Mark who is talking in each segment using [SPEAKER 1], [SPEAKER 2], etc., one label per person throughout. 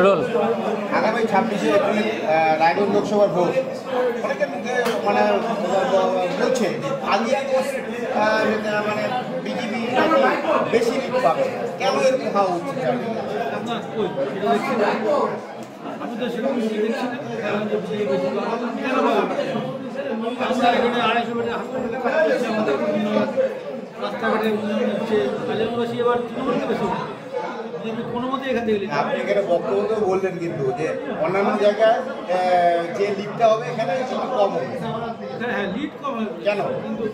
[SPEAKER 1] Role
[SPEAKER 2] আগামী 26শে April Raiganj লোকসভার vote, অনেকের মুখে মানে বলছে আলিয়া ঘোষ মানে বিজেপি বেশি লিড পাবে, কেন এরকম হওয়া উচিত?
[SPEAKER 3] আমি তো সেরকম দেখছি না কেন আমরা এখানে 250 বেডের হাসপাতালে কাজ করছি, আমাদের রাস্তাঘাটে উন্নয়ন হচ্ছে, কালিয়াগঞ্জবাসী এবার তৃণমূলকে বেশি কোনো মতে এখান থেকে
[SPEAKER 2] আপনি এখানে বক্তব্য তো বললেন কিন্তু যে অন্যান্য জায়গায় যে লিডটা হবে এখানে একটু কম হবে।
[SPEAKER 3] হ্যাঁ, লিড কম হবে
[SPEAKER 2] কেন?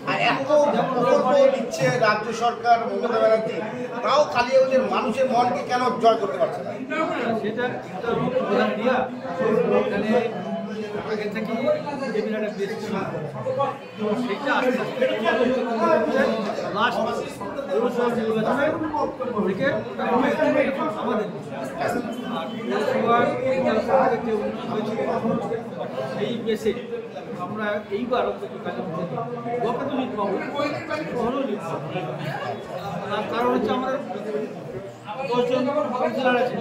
[SPEAKER 2] আর এত প্রকল্প দিচ্ছে রাজ্য সরকার মমতা ব্যানার্জি, তাও কালিয়াগঞ্জের মানুষের মনকে কেন জয় করতে পারছে না?
[SPEAKER 3] সেটা প্রধান দিয়া এখানে আগে থেকে বিজেপির একটা বেশ ছিল, তো সেটা আস্তে আস্তে লাস্ট পৌরসভা নির্বাচনে থেকে আমাদের আর পৌরসভার যে উন্নয়ন হয়েছে সেই বেসে আমরা এইবার অন্তত গত লিড পাবো, শহরেও লিড পাবো। তার কারণ হচ্ছে আমাদের 10 জন কাউন্সিলর আছে,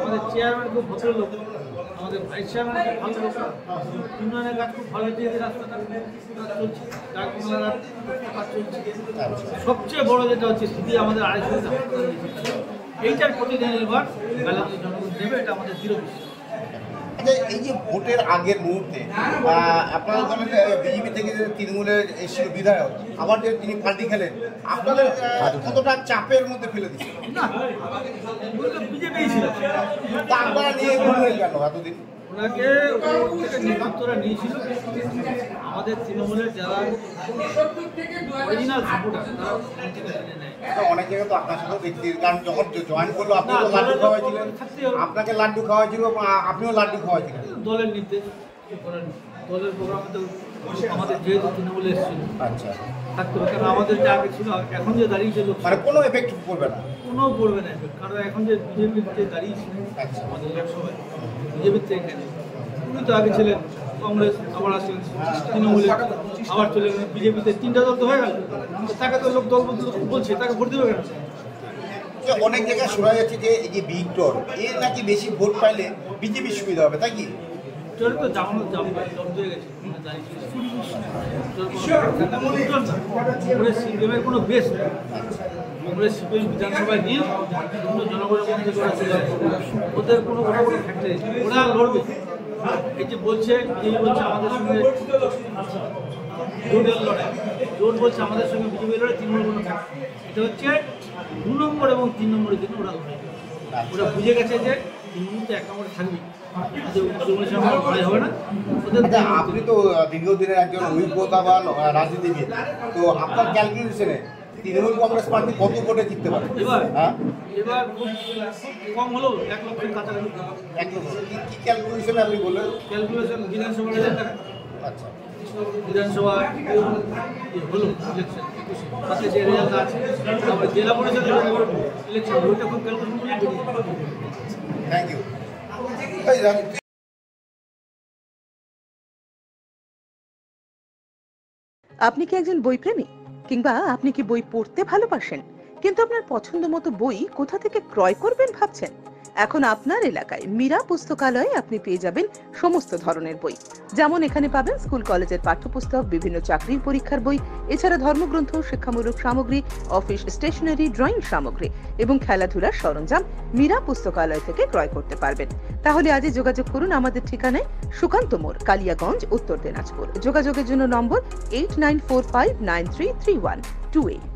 [SPEAKER 3] আমাদের চেয়ারম্যান খুব ভদ্রলোক, আমাদের ভাইস চেয়ারম্যান খুব ভালো লোক, উন্নয়নের কাজ খুব ভালো হয়েছে, রাস্তাটা চলছে, ডাকবাংলার কাজ চলছে। সবচেয়ে বড় যেটা হচ্ছে দিদি আমাদের 250 এইটার প্রতিদিন এবার বেলাতে জনগণ দেবে, এটা আমাদের দৃঢ় বিশ্বাস।
[SPEAKER 2] আচ্ছা, এই যে ভোটের আগের মুহূর্তে আপনারা ধরেন বিজেপি থেকে যে তৃণমূলের এসেছিল বিধায়ক, আবার যে তিনি পার্টি খেলেন, আপনাদের কতটা চাপের মধ্যে ফেলে দিচ্ছেন?
[SPEAKER 3] না, বিজেপিই ছিল,
[SPEAKER 2] তা আপনারা নিয়ে ঘুরলেন কেন এতদিন?
[SPEAKER 3] ওনাকে নেতৃত্বরা নিয়েছিল আমাদের তৃণমূলের যারা অরিজিনাল সাপোর্টার, তারা নেয়।
[SPEAKER 2] অনেক জায়গায় তো আপনার সাথেও দেখছি, কারণ যখন জয়েন করলো আপনি তো লাড্ডু খাওয়াইছিলেন, আপনাকে লাড্ডু খাওয়াইছিল, আপনিও লাড্ডু খাওয়াইছিলেন।
[SPEAKER 3] দলের নির্দেশ, দলের প্রোগ্রামে তো আমাদের যেহেতু তৃণমূলে এসেছিল
[SPEAKER 2] আচ্ছা,
[SPEAKER 3] থাকতে হবে, কারণ আমাদের যে আগে ছিল, এখন যে দাঁড়িয়েছে লোক
[SPEAKER 2] মানে কোনো এফেক্ট পড়বে না?
[SPEAKER 3] কোনো পড়বে না, কারণ এখন যে বিজেপির যে দাঁড়িয়েছে আমাদের লোকসভায় বিজেপির থেকে এখানে, উনি তো আগে ছিলেন কংগ্রেস, আবার আসলেন তৃণমূলে, আবার চলে গেলেন বিজেপিতে, 3টা দল তো হয়ে গেল, তাকে তো লোক দল বলছে, তাকে ভোট দেবে কেন?
[SPEAKER 2] অনেক জায়গায় শোনা যাচ্ছে যে এই যে ভিক্টর এর নাকি বেশি ভোট পাইলে বিজেপির সুবিধা হবে, তাই কি?
[SPEAKER 3] ভিক্টরে তো জামানত জব্দ হয়ে গেছে, সিপিএমের কোনো বেশ নেই, কংগ্রেস সিপিএম বিধানসভায় নিয়ে জনগণের মধ্যে ওদের কোনো ফ্যাক্টরি, ওরা লড়বে। এই যে বলছে আমাদের সঙ্গে জোটের লড়াই, জোট বলছে আমাদের সঙ্গে বিজেপি লড়াই, তৃণমূল কোনো ফ্যাক্টরি, এটা হচ্ছে 2 নম্বর এবং 3 নম্বরের জন্য ওরা লড়াই। ওরা বুঝে গেছে যে তৃণমূল তো 1 নম্বরে থাকবে, হবে না।
[SPEAKER 2] আপনি তো দীর্ঘদিনের একজন অভিজ্ঞতাবান রাজনীতিবিদ, তো আপনার ক্যালকুলেশনে তৃণমূল কংগ্রেস পার্টি কত ভোটে জিততে পারে?
[SPEAKER 3] এবার কম হলেও 1 লক্ষের কাছাকাছি।
[SPEAKER 2] 1 লক্ষ কি ক্যালকুলেশনে আপনি বললেন?
[SPEAKER 3] ক্যালকুলেশন বিধানসভা,
[SPEAKER 2] আচ্ছা,
[SPEAKER 3] বিধানসভা হলো ইলেকশন 21 তাতে যে রেজাল্ট আছে, তারপরে জেলা পরিষদের ইলেকশন, ওইটা খুব ক্যালকুলেশন করে।
[SPEAKER 2] Thank you.
[SPEAKER 4] আপনি কি একজন বইপ্রেমী, কিংবা আপনি কি বই পড়তে ভালোবাসেন, কিন্তু আপনার পছন্দ মতো বই কোথা থেকে ক্রয় করবেন ভাবছেন? এখন আপনার এলাকায় মীরা পুস্তকালয়ে আপনি পেয়ে যাবেন সমস্ত ধরনের বই। যেমন এখানে পাবেন স্কুল কলেজের পাঠ্যপুস্তক, বিভিন্ন চাকরির পরীক্ষার বই, এছাড়া ধর্মগ্রন্থ, শিক্ষামূলক সামগ্রী, অফিস স্টেশনারি, ড্রয়িং সামগ্রী এবং খেলাধুলার সরঞ্জাম মীরা পুস্তকালয় থেকে ক্রয় করতে পারবেন। তাহলে আজই যোগাযোগ করুন আমাদের ঠিকানায়, সুকান্ত মোড়, কালিয়াগঞ্জ, উত্তর দিনাজপুর। যোগাযোগের জন্য নম্বর 8945933128।